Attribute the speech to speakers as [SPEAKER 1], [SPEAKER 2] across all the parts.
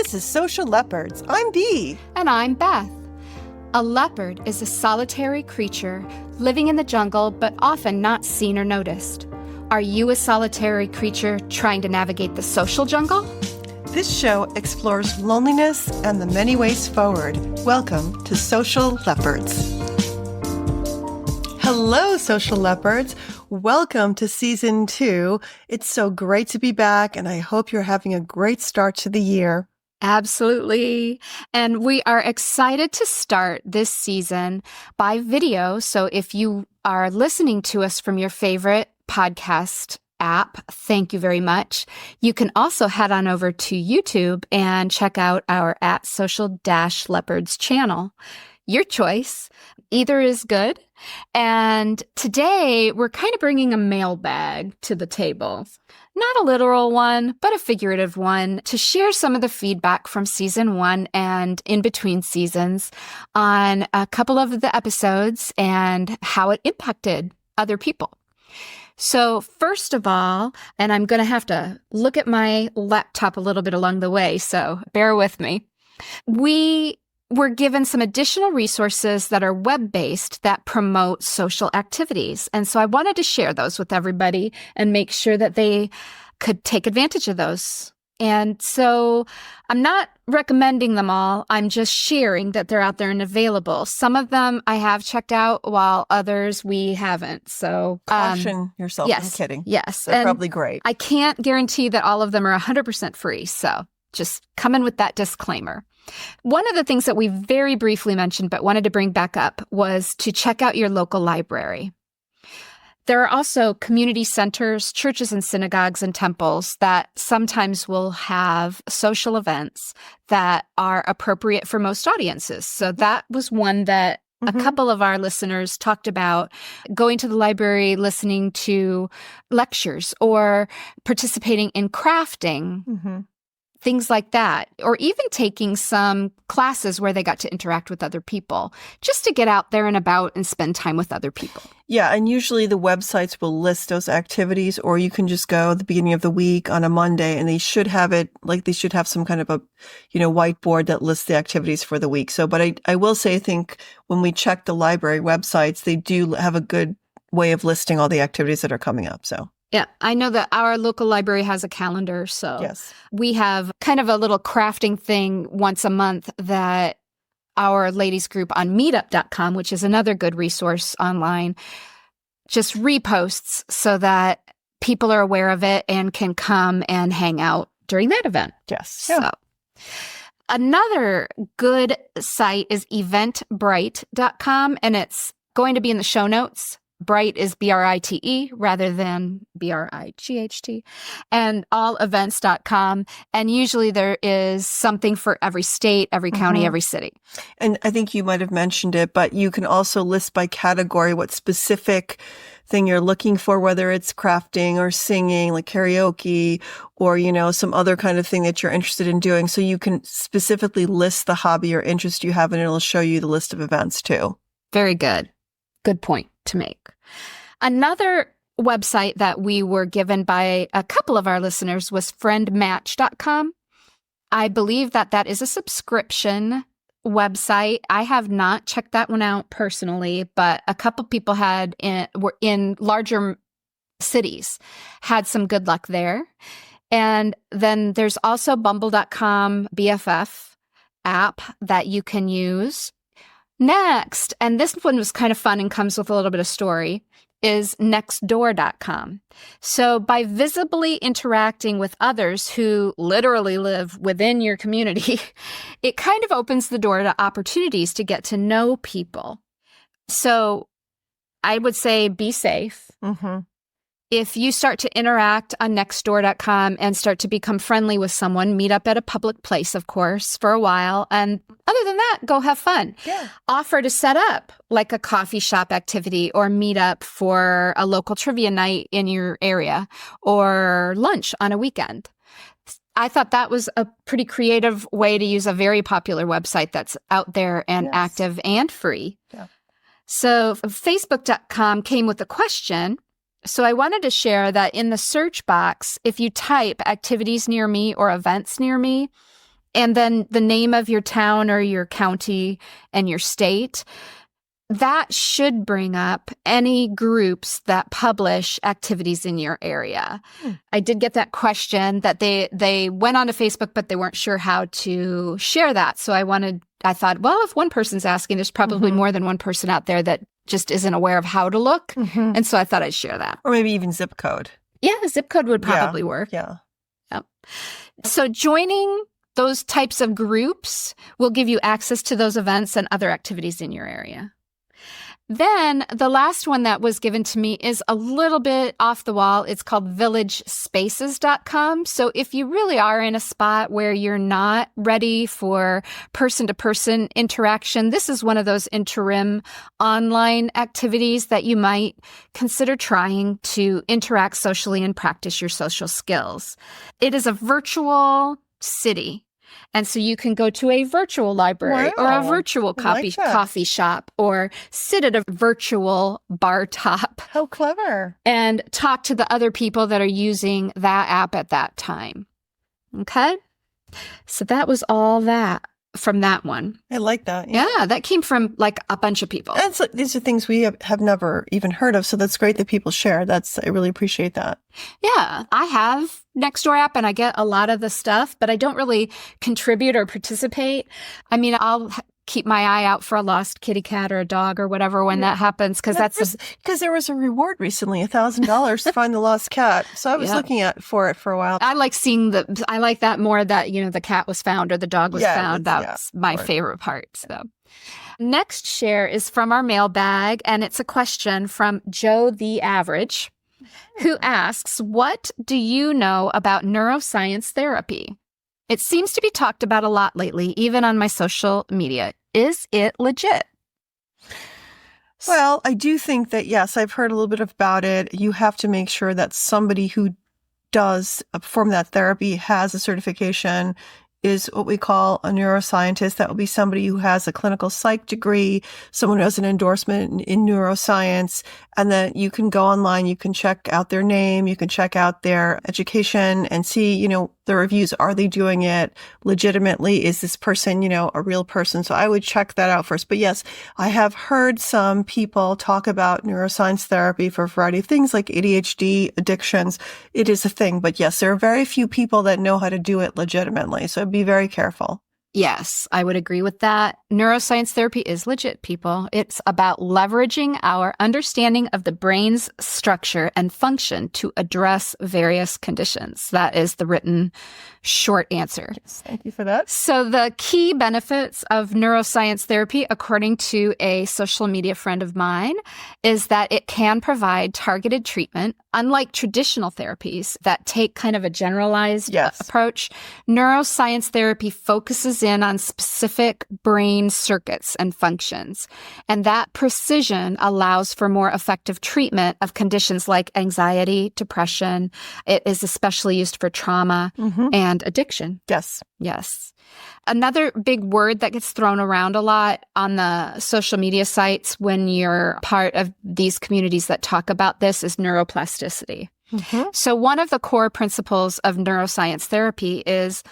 [SPEAKER 1] This is Social Leopards. I'm Bea.
[SPEAKER 2] And I'm Beth. A leopard is a solitary creature living in the jungle, but often not seen or noticed. Are you a solitary creature trying to navigate the social jungle?
[SPEAKER 1] This show explores loneliness and the many ways forward. Welcome to Social Leopards. Hello, Social Leopards. Welcome to Season 2. It's so great to be back, and I hope you're having a great start to the year.
[SPEAKER 2] Absolutely. And we are excited to start this season by video. So if you are listening to us from your favorite podcast app, thank you very much. You can also head on over to YouTube and check out our @social-leopards channel. Your choice. Either is good. And today we're kind of bringing a mailbag to the table. Not a literal one, but a figurative one to share some of the feedback from season 1 and in between seasons on a couple of the episodes and how it impacted other people. So first of all, and I'm going to have to look at my laptop a little bit along the way, so bear with me. We were given some additional resources that are web-based that promote social activities. And so I wanted to share those with everybody and make sure that they could take advantage of those. And so I'm not recommending them all. I'm just sharing that they're out there and available. Some of them I have checked out, while others we haven't. So
[SPEAKER 1] caution yourself.
[SPEAKER 2] Yes,
[SPEAKER 1] I'm kidding.
[SPEAKER 2] Yes.
[SPEAKER 1] They're probably great.
[SPEAKER 2] I can't guarantee that all of them are 100% free. So just come in with that disclaimer. One of the things that we very briefly mentioned but wanted to bring back up was to check out your local library. There are also community centers, churches and synagogues and temples that sometimes will have social events that are appropriate for most audiences. So that was one that a couple of our listeners talked about, going to the library, listening to lectures, or participating in crafting. Things like that, or even taking some classes where they got to interact with other people, just to get out there and about and spend time with other people.
[SPEAKER 1] Yeah, and usually the websites will list those activities, or you can just go at the beginning of the week on a Monday, and they should have it, like they should have some kind of a, whiteboard that lists the activities for the week. So, but I will say, I think when we check the library websites, they do have a good way of listing all the activities that are coming up, so.
[SPEAKER 2] Yeah, I know that our local library has a calendar, so
[SPEAKER 1] yes.
[SPEAKER 2] We have kind of a little crafting thing once a month that our ladies group on meetup.com, which is another good resource online, just reposts so that people are aware of it and can come and hang out during that event.
[SPEAKER 1] Yes.
[SPEAKER 2] Yeah. So another good site is eventbrite.com, and it's going to be in the show notes. Bright is BRITE rather than BRIGHT, and allevents.com. And usually there is something for every state, every county, every city.
[SPEAKER 1] And I think you might have mentioned it, but you can also list by category what specific thing you're looking for, whether it's crafting or singing, like karaoke, or, some other kind of thing that you're interested in doing. So you can specifically list the hobby or interest you have, and it'll show you the list of events too.
[SPEAKER 2] Very good. Good point to make. Another website that we were given by a couple of our listeners was friendmatch.com. I believe that is a subscription website. I have not checked that one out personally, but a couple people were in larger cities, had some good luck there. And then there's also bumble.com BFF app that you can use. Next, and this one was kind of fun and comes with a little bit of story, is nextdoor.com. So by visibly interacting with others who literally live within your community, it kind of opens the door to opportunities to get to know people. So I would say be safe. If you start to interact on nextdoor.com and start to become friendly with someone, meet up at a public place, of course, for a while. And other than that, go have fun.
[SPEAKER 1] Yeah.
[SPEAKER 2] Offer to set up like a coffee shop activity or meet up for a local trivia night in your area or lunch on a weekend. I thought that was a pretty creative way to use a very popular website that's out there and active and free.
[SPEAKER 1] Yeah.
[SPEAKER 2] So Facebook.com came with a question. So I wanted to share that in the search box, if you type activities near me or events near me, and then the name of your town or your county and your state. That should bring up any groups that publish activities in your area. I did get that question that they went onto Facebook, but they weren't sure how to share that. So I thought, well, if one person's asking, there's probably more than one person out there that just isn't aware of how to look. And so I thought I'd share that.
[SPEAKER 1] Or maybe even zip code.
[SPEAKER 2] Yeah, zip code would probably work.
[SPEAKER 1] Yeah.
[SPEAKER 2] Yep. So joining those types of groups will give you access to those events and other activities in your area. Then the last one that was given to me is a little bit off the wall. It's called villagespaces.com. So if you really are in a spot where you're not ready for person-to-person interaction, this is one of those interim online activities that you might consider trying to interact socially and practice your social skills. It is a virtual city. And so you can go to a virtual library or a virtual coffee shop or sit at a virtual bar top.
[SPEAKER 1] How clever.
[SPEAKER 2] And talk to the other people that are using that app at that time. Okay? So that was all that from that one.
[SPEAKER 1] I like that.
[SPEAKER 2] Yeah, that came from like a bunch of people.
[SPEAKER 1] And so these are things we have never even heard of. So that's great that people share. I really appreciate that.
[SPEAKER 2] Yeah, I have Nextdoor app and I get a lot of the stuff, but I don't really contribute or participate. I mean, I'll keep my eye out for a lost kitty cat or a dog or whatever when that happens, because
[SPEAKER 1] because there was a reward recently, $1,000 to find the lost cat. So I was looking for it for a while.
[SPEAKER 2] I like I like that more, that, the cat was found or the dog was found. That's my favorite part. So next share is from our mailbag, and it's a question from Joe the Average, who asks, what do you know about neuroscience therapy? It seems to be talked about a lot lately, even on my social media. Is it legit?
[SPEAKER 1] Well, I do think that, yes, I've heard a little bit about it. You have to make sure that somebody who does perform that therapy has a certification, is what we call a neuroscientist. That will be somebody who has a clinical psych degree, someone who has an endorsement in neuroscience. And then you can go online, you can check out their name, you can check out their education and see, the reviews. Are they doing it legitimately? Is this person, a real person? So I would check that out first. But yes, I have heard some people talk about neuroscience therapy for a variety of things like ADHD, addictions. It is a thing. But yes, there are very few people that know how to do it legitimately. So be very careful.
[SPEAKER 2] Yes, I would agree with that. Neuroscience therapy is legit, people. It's about leveraging our understanding of the brain's structure and function to address various conditions. That is the written short answer.
[SPEAKER 1] Yes, thank you for that.
[SPEAKER 2] So the key benefits of neuroscience therapy, according to a social media friend of mine, is that it can provide targeted treatment. Unlike traditional therapies that take kind of a generalized approach, neuroscience therapy focuses in on specific brain circuits and functions. And that precision allows for more effective treatment of conditions like anxiety, depression. It is especially used for trauma and addiction. Yes. Another big word that gets thrown around a lot on the social media sites when you're part of these communities that talk about this is neuroplasticity. So one of the core principles of neuroscience therapy is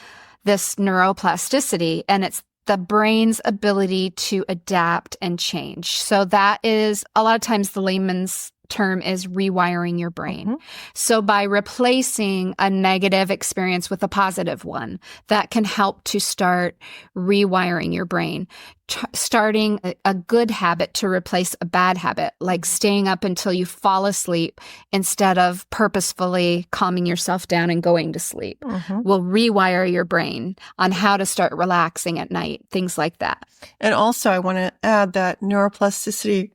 [SPEAKER 2] this neuroplasticity, and it's the brain's ability to adapt and change. So that is, a lot of times the layman's term is rewiring your brain. So by replacing a negative experience with a positive one, that can help to start rewiring your brain. Starting a good habit to replace a bad habit, like staying up until you fall asleep instead of purposefully calming yourself down and going to sleep, will rewire your brain on how to start relaxing at night, things like that.
[SPEAKER 1] And also, I want to add that neuroplasticity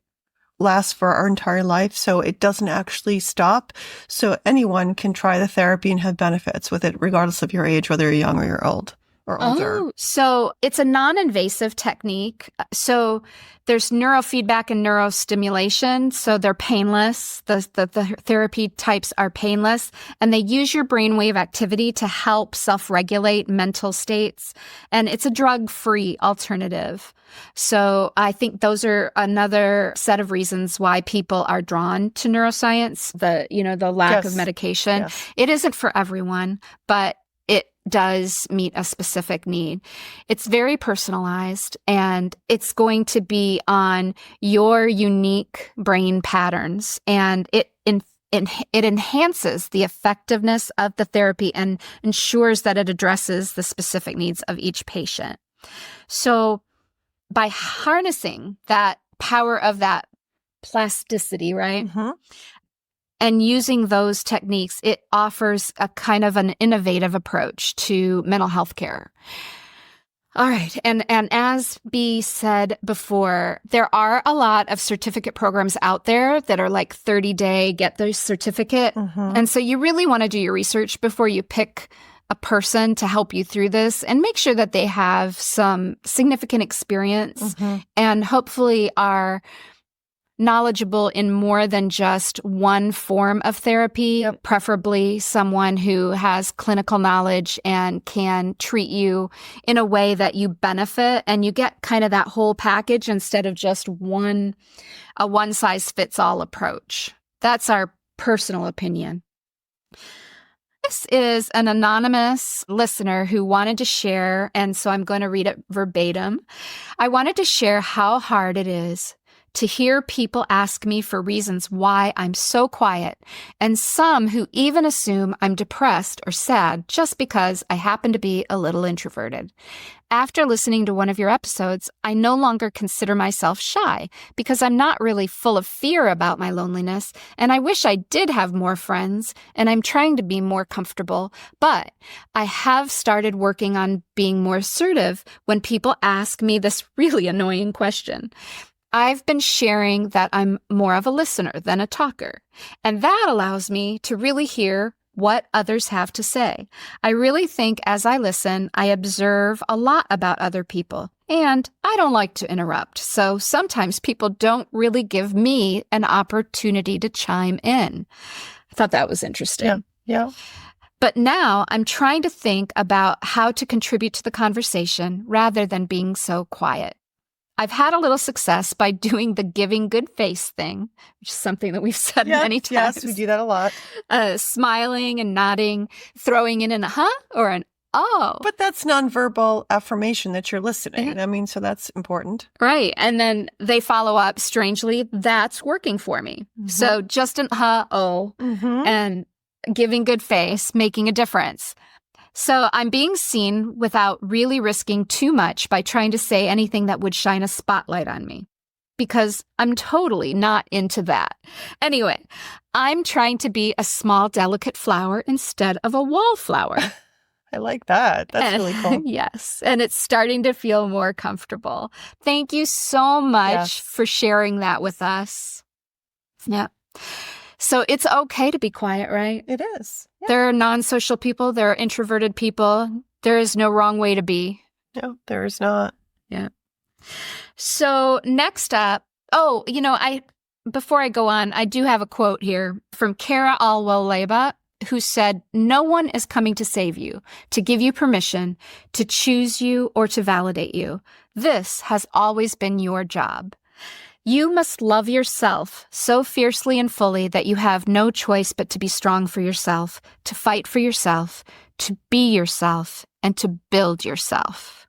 [SPEAKER 1] lasts for our entire life, so it doesn't actually stop. So anyone can try the therapy and have benefits with it, regardless of your age, whether you're young or you're old or older.
[SPEAKER 2] Oh, so it's a non-invasive technique. So there's neurofeedback and neurostimulation. So they're painless. The therapy types are painless, and they use your brainwave activity to help self-regulate mental states. And it's a drug-free alternative. So I think those are another set of reasons why people are drawn to neuroscience, the lack of medication. It isn't for everyone, but it does meet a specific need. It's very personalized, and it's going to be on your unique brain patterns, and it enhances the effectiveness of the therapy and ensures that it addresses the specific needs of each patient. So by harnessing that power of that plasticity, right?
[SPEAKER 1] Mm-hmm.
[SPEAKER 2] And using those techniques, it offers a kind of an innovative approach to mental health care. All right. And as Bea said before, there are a lot of certificate programs out there that are like 30-day, get the certificate.
[SPEAKER 1] Mm-hmm.
[SPEAKER 2] And so you really want to do your research before you pick a person to help you through this, and make sure that they have some significant experience and hopefully are knowledgeable in more than just one form of therapy, preferably someone who has clinical knowledge and can treat you in a way that you benefit and you get kind of that whole package instead of just a one-size-fits-all approach. That's our personal opinion. This is an anonymous listener who wanted to share, and so I'm going to read it verbatim. I wanted to share how hard it is to hear people ask me for reasons why I'm so quiet, and some who even assume I'm depressed or sad just because I happen to be a little introverted. After listening to one of your episodes, I no longer consider myself shy because I'm not really full of fear about my loneliness, and I wish I did have more friends, and I'm trying to be more comfortable, but I have started working on being more assertive when people ask me this really annoying question. I've been sharing that I'm more of a listener than a talker, and that allows me to really hear what others have to say. I really think as I listen, I observe a lot about other people, and I don't like to interrupt, so sometimes people don't really give me an opportunity to chime in. I thought that was interesting.
[SPEAKER 1] Yeah.
[SPEAKER 2] But now I'm trying to think about how to contribute to the conversation rather than being so quiet. I've had a little success by doing the giving good face thing, which is something that we've said many times.
[SPEAKER 1] Yes, we do that a lot.
[SPEAKER 2] Smiling and nodding, throwing in an huh or an oh.
[SPEAKER 1] But that's nonverbal affirmation that you're listening. I mean, so that's important.
[SPEAKER 2] Right. And then they follow up, strangely, that's working for me. So just an huh, oh, and giving good face, making a difference. So I'm being seen without really risking too much by trying to say anything that would shine a spotlight on me, because I'm totally not into that. Anyway, I'm trying to be a small, delicate flower instead of a wallflower.
[SPEAKER 1] I like that. That's really cool.
[SPEAKER 2] Yes. And it's starting to feel more comfortable. Thank you so much for sharing that with us. Yeah. So it's okay to be quiet, right?
[SPEAKER 1] It is. Yeah.
[SPEAKER 2] There are non-social people. There are introverted people. There is no wrong way to be.
[SPEAKER 1] No, there is not.
[SPEAKER 2] Yeah. So next up, before I go on, I do have a quote here from Kara Alwell-Leba, who said, "No one is coming to save you, to give you permission, to choose you, or to validate you. This has always been your job. You must love yourself so fiercely and fully that you have no choice but to be strong for yourself, to fight for yourself, to be yourself, and to build yourself."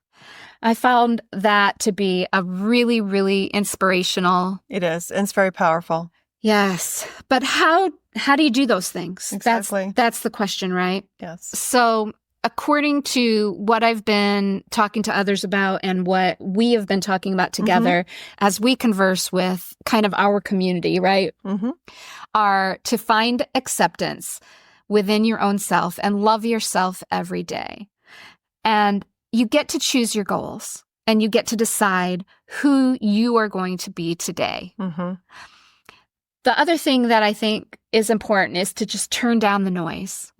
[SPEAKER 2] I found that to be a really, really inspirational.
[SPEAKER 1] It is. And it's very powerful.
[SPEAKER 2] Yes. But how do you do those things?
[SPEAKER 1] Exactly.
[SPEAKER 2] That's the question, right?
[SPEAKER 1] Yes.
[SPEAKER 2] So according to what I've been talking to others about and what we have been talking about together as we converse with kind of our community, right, are to find acceptance within your own self and love yourself every day. And you get to choose your goals and you get to decide who you are going to be today. The other thing that I think is important is to just turn down the noise.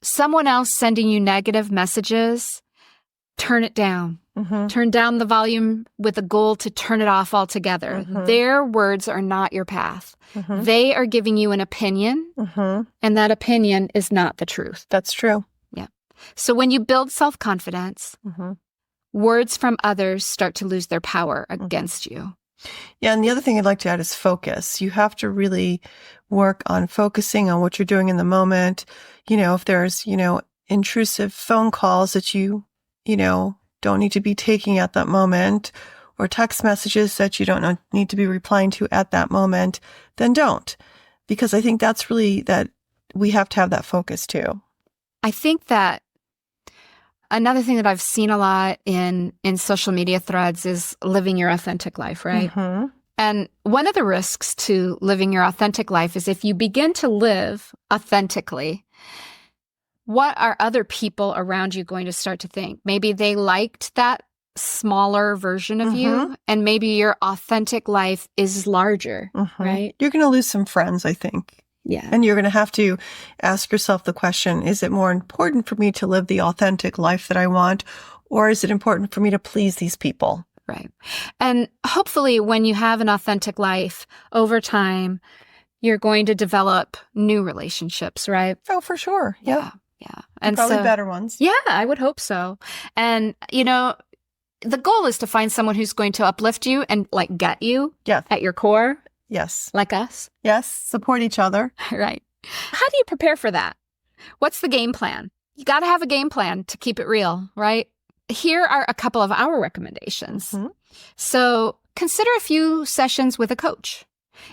[SPEAKER 2] Someone else sending you negative messages, turn it down. Turn down the volume with a goal to turn it off altogether. Their words are not your path. They are giving you an opinion, and that opinion is not the truth.
[SPEAKER 1] That's true.
[SPEAKER 2] Yeah. So when you build self-confidence, words from others start to lose their power against you.
[SPEAKER 1] Yeah, and the other thing I'd like to add is focus. You have to really work on focusing on what you're doing in the moment. You know, if there's, intrusive phone calls that you don't need to be taking at that moment, or text messages that you don't need to be replying to at that moment, then don't. Because I think that's really that we have to have that focus too.
[SPEAKER 2] I think that another thing that I've seen a lot in social media threads is living your authentic life, right?
[SPEAKER 1] Mm-hmm.
[SPEAKER 2] And one of the risks to living your authentic life is if you begin to live authentically, what are other people around you going to start to think? Maybe they liked that smaller version of you, and maybe your authentic life is larger, right?
[SPEAKER 1] You're going to lose some friends, I think.
[SPEAKER 2] Yeah.
[SPEAKER 1] And you're going to have to ask yourself the question, is it more important for me to live the authentic life that I want, or is it important for me to please these people?
[SPEAKER 2] Right. And hopefully when you have an authentic life over time, you're going to develop new relationships, right?
[SPEAKER 1] Oh, for sure.
[SPEAKER 2] Yeah. And
[SPEAKER 1] probably
[SPEAKER 2] so,
[SPEAKER 1] better ones.
[SPEAKER 2] Yeah, I would hope so. And, the goal is to find someone who's going to uplift you and like get you at your core.
[SPEAKER 1] Yes.
[SPEAKER 2] Like us.
[SPEAKER 1] Yes. Support each other.
[SPEAKER 2] Right. How do you prepare for that? What's the game plan? You got to have a game plan to keep it real, right? Here are a couple of our recommendations. So consider a few sessions with a coach.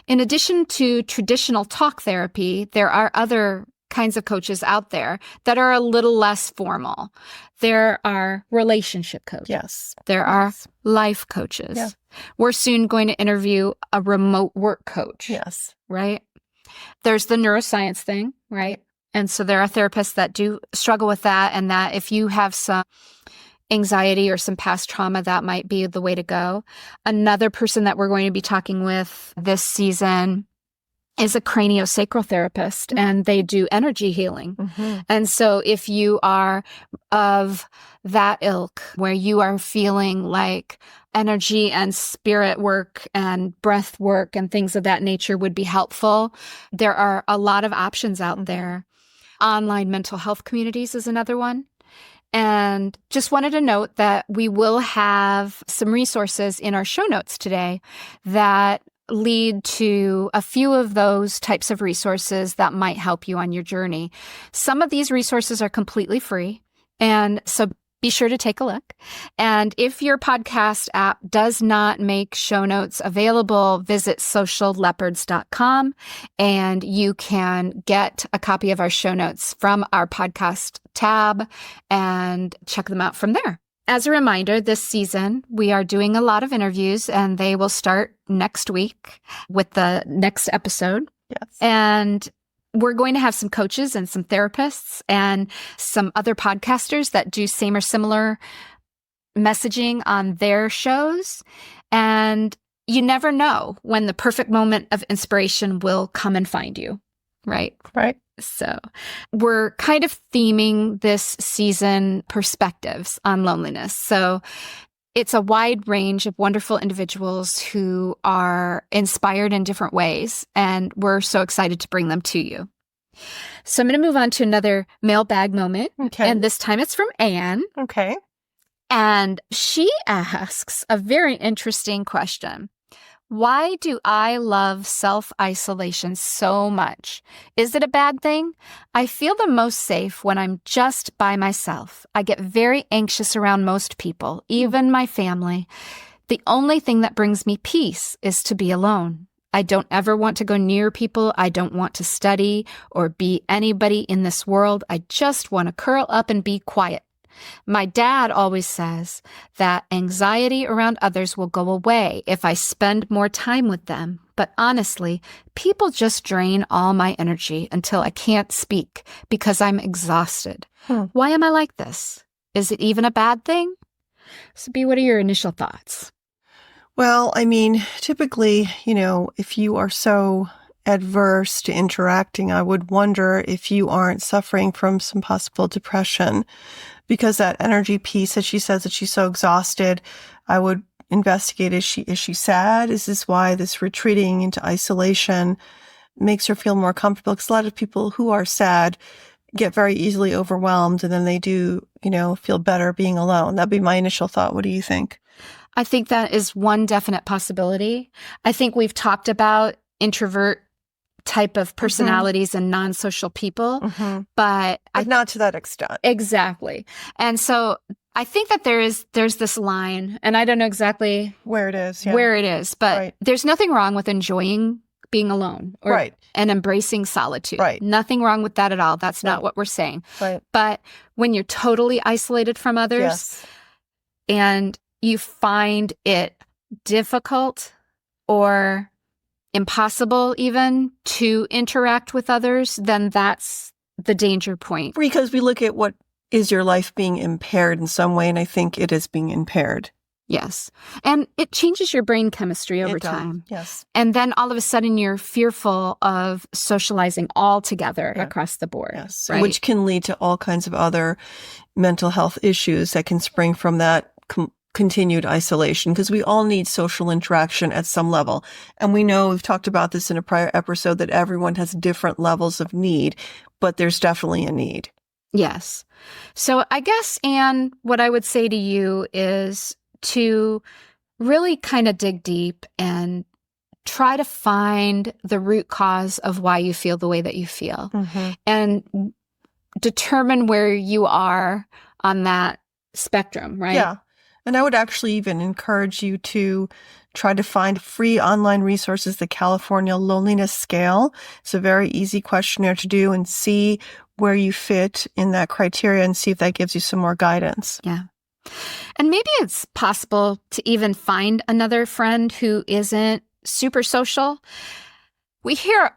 [SPEAKER 2] In addition to traditional talk therapy, there are other kinds of coaches out there that are a little less formal. There are relationship coaches.
[SPEAKER 1] Yes.
[SPEAKER 2] There are life coaches. Yeah. We're soon going to interview a remote work coach.
[SPEAKER 1] Yes.
[SPEAKER 2] Right? There's the neuroscience thing, right? And so there are therapists that do struggle with that, and that if you have some anxiety or some past trauma, that might be the way to go. Another person that we're going to be talking with this season is a craniosacral therapist, and they do energy healing. And so if you are of that ilk, where you are feeling like energy and spirit work and breath work and things of that nature would be helpful, there are a lot of options out there. Online mental health communities is another one. And just wanted to note that we will have some resources in our show notes today that lead to a few of those types of resources that might help you on your journey. Some of these resources are completely free, and so be sure to take a look. And if your podcast app does not make show notes available, visit socialleopards.com and you can get a copy of our show notes from our podcast tab and check them out from there. As a reminder, this season, we are doing a lot of interviews, and they will start next week with the next episode.
[SPEAKER 1] Yes.
[SPEAKER 2] And we're going to have some coaches and some therapists and some other podcasters that do same or similar messaging on their shows. And you never know when the perfect moment of inspiration will come and find you, right?
[SPEAKER 1] Right.
[SPEAKER 2] So we're kind of theming this season perspectives on loneliness. So it's a wide range of wonderful individuals who are inspired in different ways, and we're so excited to bring them to you. So I'm going to move on to another mailbag moment.
[SPEAKER 1] Okay.
[SPEAKER 2] And this time it's from Anne.
[SPEAKER 1] Okay.
[SPEAKER 2] And she asks a very interesting question. Why do I love self-isolation so much? Is it a bad thing? I feel the most safe when I'm just by myself. I get very anxious around most people, even my family. The only thing that brings me peace is to be alone. I don't ever want to go near people. I don't want to study or be anybody in this world. I just want to curl up and be quiet. My dad always says that anxiety around others will go away if I spend more time with them. But honestly, people just drain all my energy until I can't speak because I'm exhausted. Why am I like this? Is it even a bad thing? So, Bea, what are your initial thoughts?
[SPEAKER 1] Well, I mean, typically, if you are so adverse to interacting, I would wonder if you aren't suffering from some possible depression, because that energy piece that she says that she's so exhausted, I would investigate, is she sad? Is this why this retreating into isolation makes her feel more comfortable? Because a lot of people who are sad get very easily overwhelmed, and then they do, feel better being alone. That'd be my initial thought. What do you think?
[SPEAKER 2] I think that is one definite possibility. I think we've talked about introvert type of personalities and non-social people, but
[SPEAKER 1] not to that extent.
[SPEAKER 2] Exactly. And so I think that there's this line, and I don't know exactly
[SPEAKER 1] where it is,
[SPEAKER 2] but there's nothing wrong with enjoying being alone and embracing solitude.
[SPEAKER 1] Right.
[SPEAKER 2] Nothing wrong with that at all. That's not what we're saying.
[SPEAKER 1] Right.
[SPEAKER 2] But when you're totally isolated from others and you find it difficult or impossible even to interact with others, then that's the danger point.
[SPEAKER 1] Because we look at what is your life being impaired in some way, and I think it is being impaired.
[SPEAKER 2] Yes. And it changes your brain chemistry over time.
[SPEAKER 1] Yes.
[SPEAKER 2] And then all of a sudden you're fearful of socializing altogether across the board.
[SPEAKER 1] Yes.
[SPEAKER 2] Right?
[SPEAKER 1] Which can lead to all kinds of other mental health issues that can spring from that continued isolation, because we all need social interaction at some level. And we know, we've talked about this in a prior episode, that everyone has different levels of need, but there's definitely a need.
[SPEAKER 2] Yes. So I guess, Anne, what I would say to you is to really kind of dig deep and try to find the root cause of why you feel the way that you feel and determine where you are on that spectrum, right?
[SPEAKER 1] Yeah. And I would actually even encourage you to try to find free online resources, the California Loneliness Scale. It's a very easy questionnaire to do, and see where you fit in that criteria and see if that gives you some more guidance.
[SPEAKER 2] Yeah. And maybe it's possible to even find another friend who isn't super social. We hear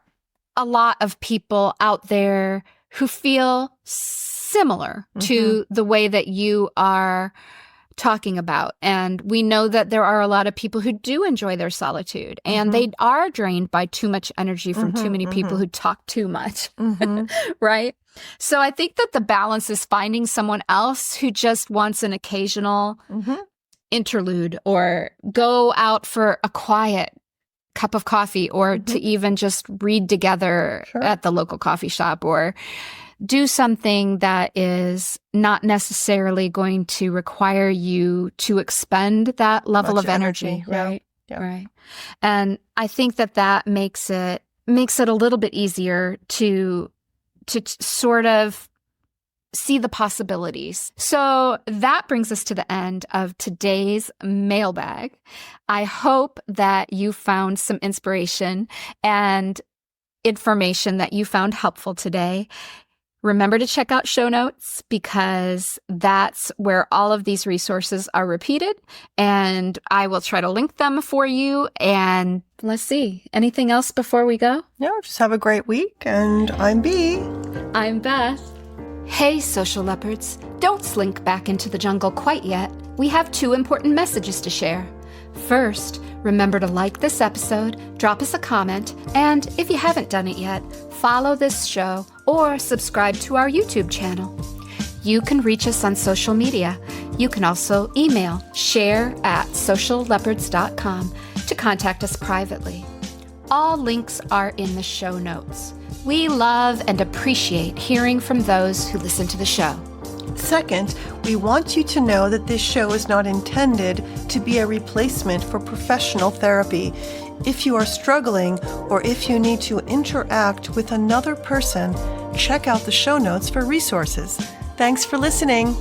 [SPEAKER 2] a lot of people out there who feel similar to the way that you are talking about. And we know that there are a lot of people who do enjoy their solitude, and they are drained by too much energy from too many people who talk too much, right? So I think that the balance is finding someone else who just wants an occasional interlude, or go out for a quiet cup of coffee, or to even just read together at the local coffee shop, or do something that is not necessarily going to require you to expend that level of energy, right?
[SPEAKER 1] Yeah.
[SPEAKER 2] Right. And I think that makes it a little bit easier to sort of see the possibilities. So that brings us to the end of today's mailbag. I hope that you found some inspiration and information that you found helpful today. Remember to check out show notes, because that's where all of these resources are repeated, and I will try to link them for you. And let's see, anything else before we go?
[SPEAKER 1] No, just have a great week. And I'm Bea.
[SPEAKER 2] I'm Beth. Hey, social leopards, don't slink back into the jungle quite yet. We have 2 important messages to share. First, remember to like this episode, drop us a comment, and if you haven't done it yet, follow this show or subscribe to our YouTube channel. You can reach us on social media. You can also email share@socialleopards.com to contact us privately. All links are in the show notes. We love and appreciate hearing from those who listen to the show.
[SPEAKER 1] Second, we want you to know that this show is not intended to be a replacement for professional therapy. If you are struggling, or if you need to interact with another person, check out the show notes for resources. Thanks for listening.